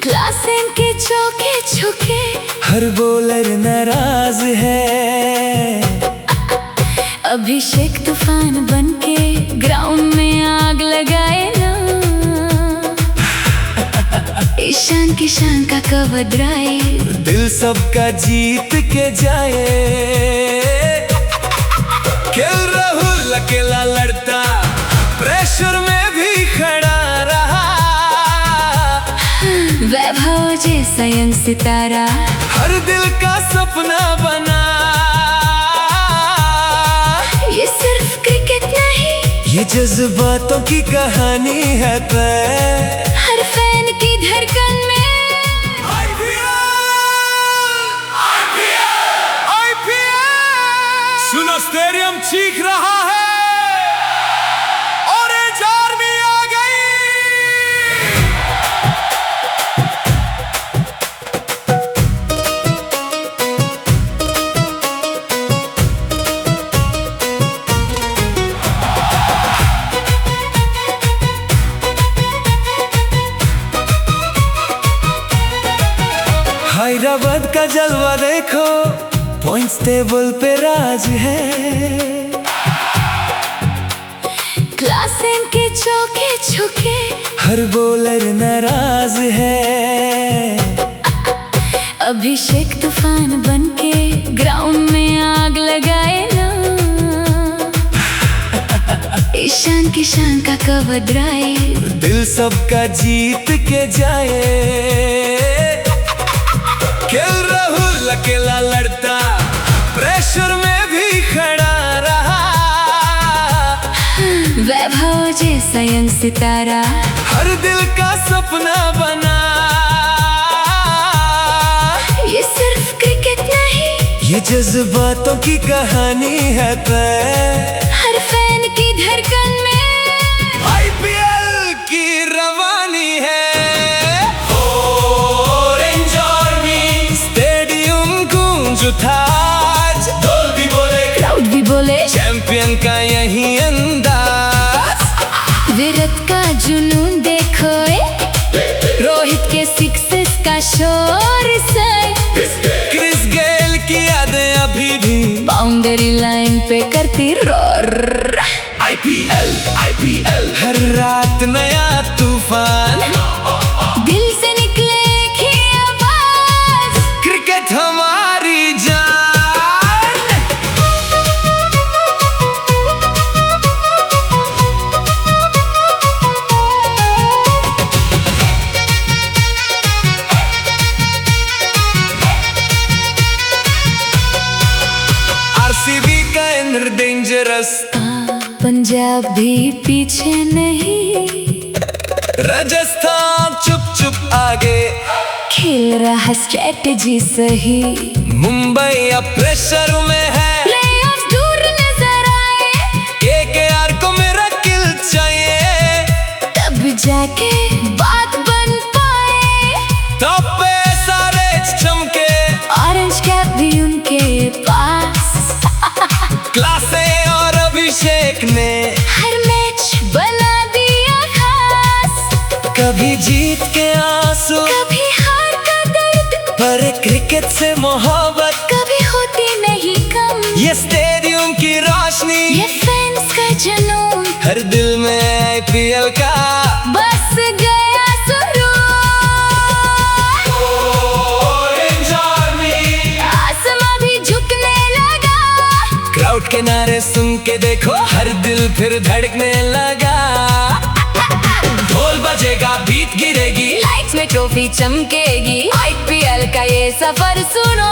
Class के चौके छुके हर बॉलर नाराज है। अभिषेक तूफान बनके ग्राउंड में आग लगाए ना। ईशान किशान का कवर ड्राइव दिल सबका जीत के जाए। खेल राहुल अकेला लड़ता प्रेशर में भी खड़ा रहा। वैभव जैसा यंग सितारा हर दिल का सपना बना। ये सिर्फ क्रिकेट नहीं, ये जज्बातों की कहानी है तय। हर फैन की धड़कन में सुनो स्टेडियम चीख रहा है, ऑरेंज आर्मी आ गई। हैदराबाद का जलवा देखो, पॉइंट्स टेबल पे राज है। क्लास के चौके छुके हर बॉलर नाराज है। अभिषेक तूफान बनके ग्राउंड में आग लगाए ना। ईशान किशान का कवर ड्राइव दिल सबका जीत के जाए। खेल राहुल अकेला लड़ता प्रेशर में भी खड़ा रहा। वैभव जैसा यंग सितारा हर दिल का सपना बना। ये सिर्फ क्रिकेट नहीं, ये जज्बातों की कहानी है तय। हर फैन की धड़कन में आईपीएल की रवानी है। ऑरेंज आर्मी स्टेडियम गूंज उठा, ढोल भी बोले क्राउड भी बोले, चैंपियन का यही अंदाज। विराट का जुनून देखो, रोहित के सिक्सेस का शोर से। क्रिस गेल की यादें अभी भी बाउंड्री लाइन पे करती रोर। आईपीएल हर रात नया तूफान, दिल से निकले की आवाज, क्रिकेट हमारी जान। आरसीबी का इंद्र डेंजरस, पंजाब भी पीछे नहीं। राजस्थान चुप चुप आगे खेल रहा स्ट्रेटजी सही। मुंबई अब प्रेशर में है, प्लेऑफ दूर नजर आए। केकेआर को मेरा किल चाहिए, तब जाके बात बन पाए। टॉप पे सारे चमके, ऑरेंज कैप भी उनके पास। क्लासे और अभिषेक ने हर मैच बना दिया खास। कभी जीत के आंसू, कभी हार का दर्द, पर क्रिकेट से मोहब्बत कभी होती नहीं कम। ये स्टेडियम की रोशनी, ये फैंस का जुनून, हर दिल में आईपीएल का बस गया सुरूर। ऑरेंज आर्मी आसमां भी झुकने लगा, क्राउड के नारे सुन के देखो, हर दिल फिर धड़कने लगा। ढोल बजेगा, बीट गिरेगी, लाइट्स में ट्रॉफी चमकेगी। आईपीएल का ये सफर सुनो,